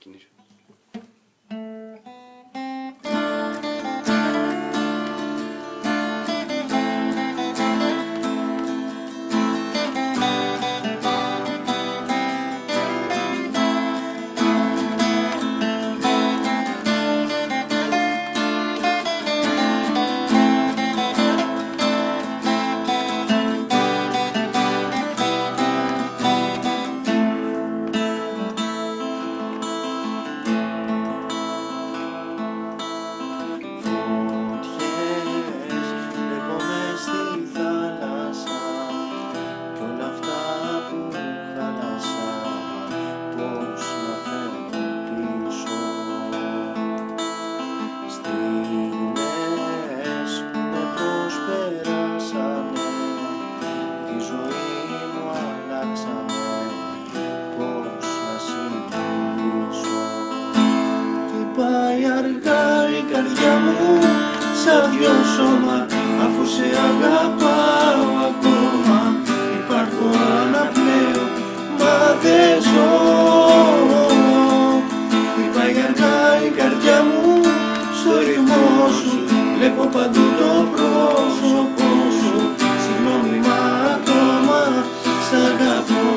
ξεκινήσω. Πάει αργά η καρδιά μου σαν δυο σώμα, αφού σε αγαπάω ακόμα. Υπάρχω αναπνέω, μα δεν ζω. Πάει αργά η καρδιά μου στο ρυθμό σου, βλέπω παντού το πρόσωπό σου. Συγγνώμη, μα ακόμα σ' αγαπώ.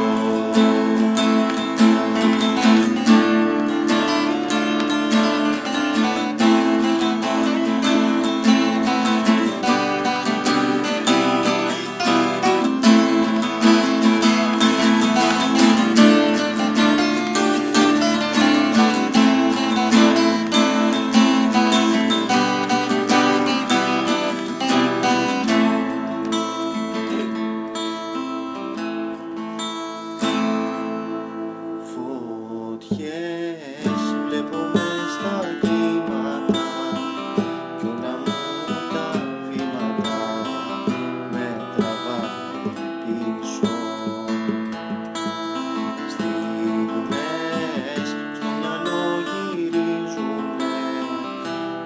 Βλέπω μες στα κύματα κι όλα μου τα βήματα με τραβάνε πίσω. Στιγμές στο μυαλό γυρίζουνε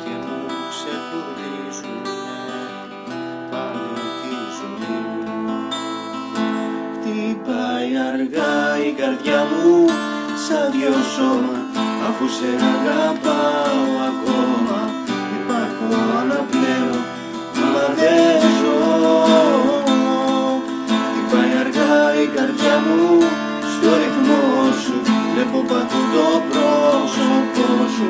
και μου ξεχωρίζουνε πάλι τη ζωή. Χτυπάει αργά η καρδιά μου σαν δυο σώμα, αφού σε αγαπάω ακόμα. Υπάρχω αναπνέω, μα δεν ζω. Χτυπάει αργά η καρδιά μου στο ρυθμό σου, βλέπω παντού το πρόσωπό σου.